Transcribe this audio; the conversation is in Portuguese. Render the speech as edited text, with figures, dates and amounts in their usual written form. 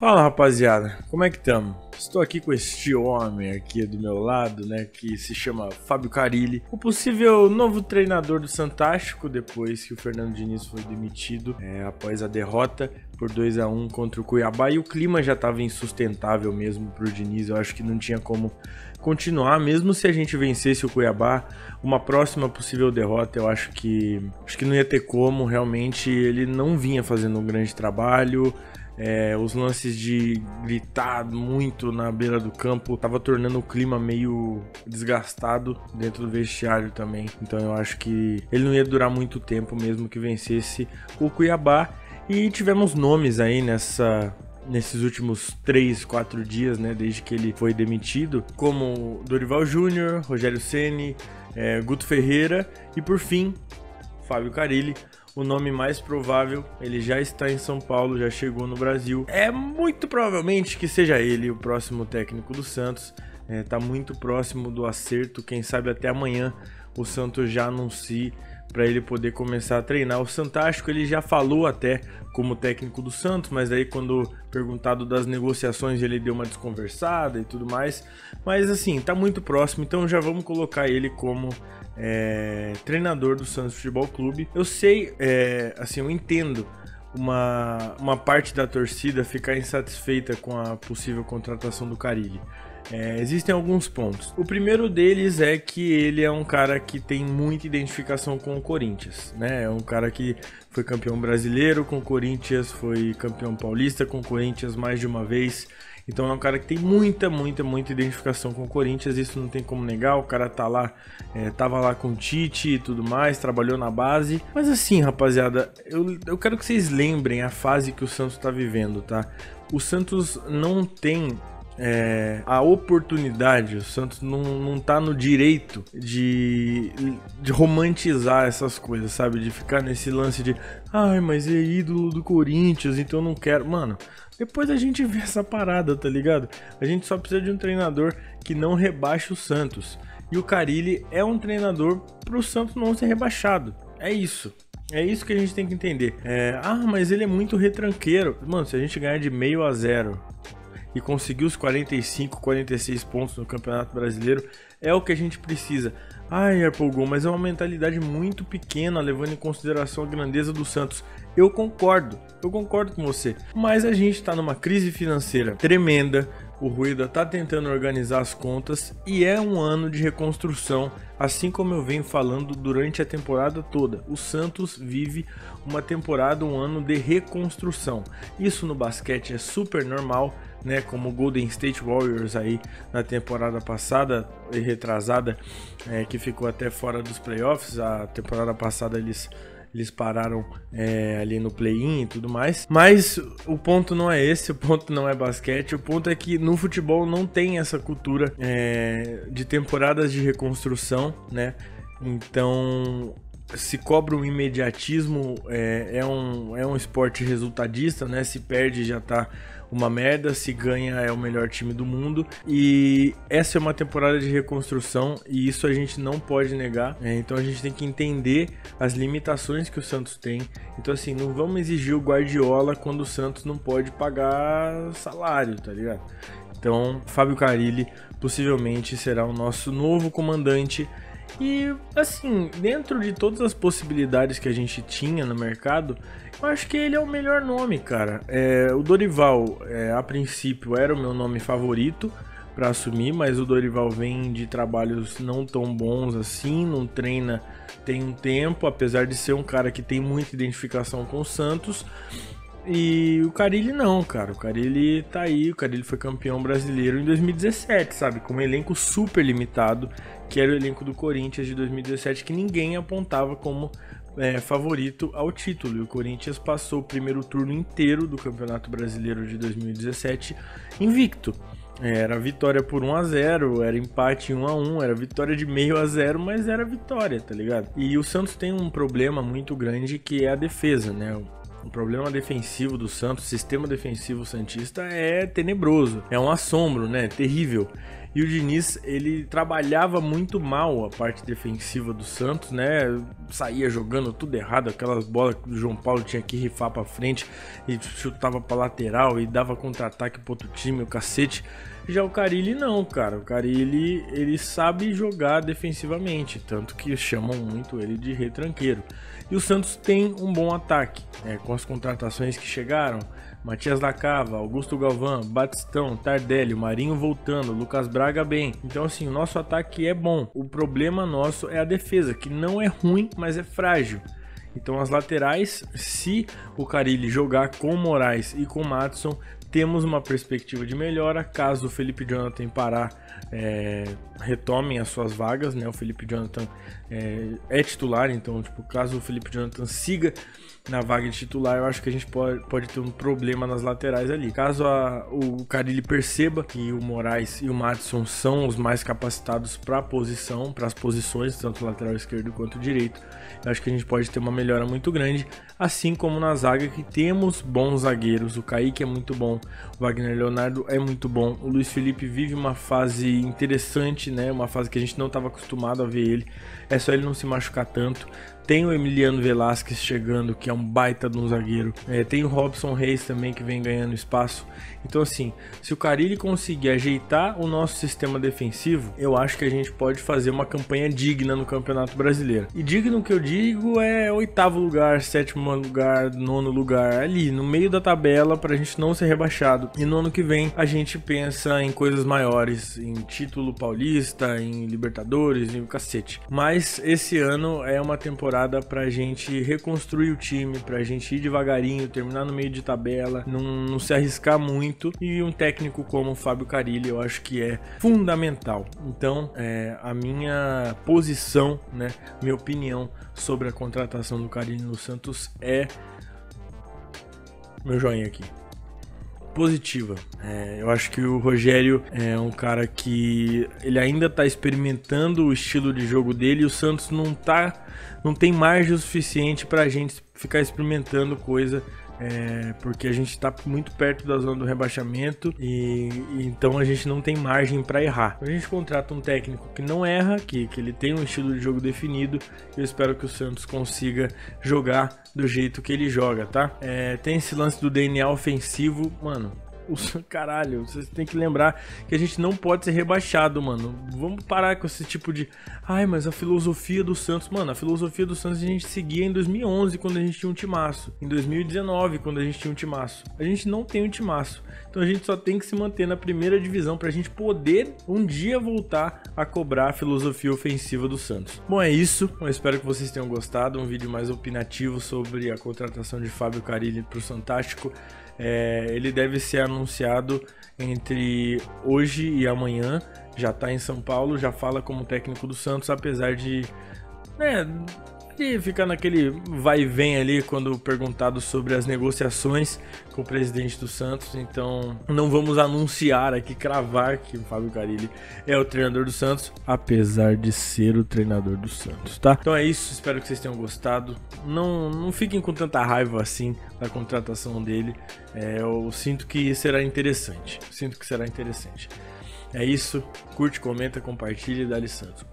Fala, rapaziada, como é que estamos? Estou aqui com este homem aqui do meu lado, né, que se chama Fábio Carilli, o possível novo treinador do Santástico depois que o Fernando Diniz foi demitido após a derrota por 2-1 contra o Cuiabá, e o clima já estava insustentável mesmo para o Diniz. Eu acho que não tinha como continuar, mesmo se a gente vencesse o Cuiabá, uma próxima possível derrota, eu acho que não ia ter como. Realmente ele não vinha fazendo um grande trabalho. Os lances de gritar muito na beira do campo tava tornando o clima meio desgastado dentro do vestiário também. Então eu acho que ele não ia durar muito tempo mesmo que vencesse o Cuiabá. E tivemos nomes aí nesses últimos 3, 4 dias, né, desde que ele foi demitido, como Dorival Júnior, Rogério Ceni, Guto Ferreira e por fim Fábio Carilli. O nome mais provável, ele já está em São Paulo, já chegou no Brasil. É muito provavelmente que seja ele o próximo técnico do Santos. Tá muito próximo do acerto, quem sabe até amanhã o Santos já anuncie para ele poder começar a treinar. O Santástico ele já falou até como técnico do Santos, mas aí quando perguntado das negociações ele deu uma desconversada e tudo mais. Mas assim, tá muito próximo, então já vamos colocar ele como treinador do Santos Futebol Clube. Eu sei, assim, eu entendo uma parte da torcida ficar insatisfeita com a possível contratação do Carilli. Existem alguns pontos. O primeiro deles é que ele é um cara que tem muita identificação com o Corinthians, né? É um cara que foi campeão brasileiro com o Corinthians, foi campeão paulista com o Corinthians mais de uma vez. Então é um cara que tem muita identificação com o Corinthians, isso não tem como negar. O cara tá lá, tava lá com o Tite e tudo mais, trabalhou na base. Mas assim, rapaziada, eu quero que vocês lembrem a fase que o Santos tá vivendo, tá? O Santos não tem a oportunidade, o Santos não tá no direito de romantizar essas coisas, sabe? De ficar nesse lance de ai, mas é ídolo do Corinthians, então não quero. Mano, depois a gente vê essa parada, tá ligado? A gente só precisa de um treinador que não rebaixe o Santos. E o Carilli é um treinador pro Santos não ser rebaixado. É isso. É isso que a gente tem que entender. Mas ele é muito retranqueiro. Mano, se a gente ganhar de 0-0 e conseguir os 45, 46 pontos no Campeonato Brasileiro, é o que a gente precisa. Ai, Arpogol, mas é uma mentalidade muito pequena, levando em consideração a grandeza do Santos. Eu concordo com você. Mas a gente tá numa crise financeira tremenda, o Rueda tá tentando organizar as contas e é um ano de reconstrução, assim como eu venho falando durante a temporada toda. O Santos vive uma temporada, um ano de reconstrução. Isso no basquete é super normal, né? Como o Golden State Warriors aí na temporada passada e retrasada, que ficou até fora dos playoffs. A temporada passada eles pararam ali no play-in e tudo mais. Mas o ponto não é esse, o ponto não é basquete. O ponto é que no futebol não tem essa cultura de temporadas de reconstrução, né? Então se cobra um imediatismo, é um esporte resultadista, né? Se perde já tá uma merda, se ganha é o melhor time do mundo. E essa é uma temporada de reconstrução e isso a gente não pode negar. Então a gente tem que entender as limitações que o Santos tem. Então assim, não vamos exigir o Guardiola quando o Santos não pode pagar salário, tá ligado? Então Fábio Carilli possivelmente será o nosso novo comandante. E assim, dentro de todas as possibilidades que a gente tinha no mercado, eu acho que ele é o melhor nome, cara. O Dorival, a princípio, era o meu nome favorito para assumir, mas o Dorival vem de trabalhos não tão bons assim, não treina tem um tempo, apesar de ser um cara que tem muita identificação com o Santos. E o Carilli não, cara. O Carilli tá aí, o Carilli foi campeão brasileiro em 2017, sabe? Com um elenco super limitado, que era o elenco do Corinthians de 2017, que ninguém apontava como favorito ao título. E o Corinthians passou o primeiro turno inteiro do Campeonato Brasileiro de 2017 invicto. Era vitória por 1-0, era empate 1-1, era vitória de 0,5-0, mas era vitória, tá ligado? E o Santos tem um problema muito grande que é a defesa, né? O problema defensivo do Santos, o sistema defensivo santista é tenebroso, é um assombro, né? Terrível. E o Diniz, ele trabalhava muito mal a parte defensiva do Santos, né? Saía jogando tudo errado, aquelas bolas que o João Paulo tinha que rifar pra frente e chutava pra lateral e dava contra-ataque pro outro time, o cacete. Já o Carille não, cara. O Carille, ele sabe jogar defensivamente, tanto que chamam muito ele de retranqueiro. E o Santos tem um bom ataque, com as contratações que chegaram. Matias da Cava, Augusto Galvão, Batistão, Tardelli, Marinho voltando, Lucas Braga bem. Então assim, o nosso ataque é bom. O problema nosso é a defesa, que não é ruim, mas é frágil. Então as laterais, se o Carille jogar com o Moraes e com o Maddison, temos uma perspectiva de melhora. Caso o Felipe Jonathan parar, retomem as suas vagas, né? O Felipe Jonathan é titular, então tipo, caso o Felipe Jonathan siga na vaga de titular, eu acho que a gente pode ter um problema nas laterais ali. Caso o Carille perceba que o Moraes e o Maddison são os mais capacitados para as posições, tanto lateral esquerdo quanto direito, eu acho que a gente pode ter uma melhora muito grande, assim como na zaga, que temos bons zagueiros. O Kaique é muito bom, o Wagner Leonardo é muito bom, o Luiz Felipe vive uma fase interessante, né? Uma fase que a gente não estava acostumado a ver ele, é só ele não se machucar tanto. Tem o Emiliano Velasquez chegando, que é um baita de um zagueiro. Tem o Robson Reis também, que vem ganhando espaço. Então assim, se o Carille conseguir ajeitar o nosso sistema defensivo, eu acho que a gente pode fazer uma campanha digna no Campeonato Brasileiro. E digno que eu digo é 8º lugar, 7º lugar, 9º lugar, ali no meio da tabela, pra gente não ser rebaixado. E no ano que vem a gente pensa em coisas maiores, em título paulista, em Libertadores, em o cacete. Mas esse ano é uma temporada pra gente reconstruir o time, pra gente ir devagarinho, terminar no meio de tabela, não se arriscar muito, e um técnico como o Fábio Carille eu acho que é fundamental. Então a minha posição, né, minha opinião sobre a contratação do Carille no Santos é meu joinha aqui, positiva. Eu acho que o Rogério é um cara que ele ainda está experimentando o estilo de jogo dele, e o Santos não tem margem o suficiente para a gente ficar experimentando coisa, porque a gente está muito perto da zona do rebaixamento, e então a gente não tem margem para errar. A gente contrata um técnico que não erra, que ele tem um estilo de jogo definido, e eu espero que o Santos consiga jogar do jeito que ele joga, tá? Tem esse lance do DNA ofensivo, mano. Caralho, vocês têm que lembrar que a gente não pode ser rebaixado, mano. Vamos parar com esse tipo de... Ai, mas a filosofia do Santos... Mano, a filosofia do Santos a gente seguia em 2011, quando a gente tinha um timaço. Em 2019, quando a gente tinha um timaço. A gente não tem um timaço. Então a gente só tem que se manter na primeira divisão pra gente poder um dia voltar a cobrar a filosofia ofensiva do Santos. Bom, é isso. Eu espero que vocês tenham gostado. Um vídeo mais opinativo sobre a contratação de Fábio Carille pro Santástico. Ele deve ser anunciado entre hoje e amanhã. Já está em São Paulo, já fala como técnico do Santos, apesar de ficar naquele vai e vem ali quando perguntado sobre as negociações com o presidente do Santos. Então não vamos anunciar aqui, cravar que o Fábio Carille é o treinador do Santos, apesar de ser o treinador do Santos, tá? Então é isso, espero que vocês tenham gostado. Não fiquem com tanta raiva assim da contratação dele. Eu sinto que será interessante. É isso, curte, comenta, compartilha e dá-lhe Santos.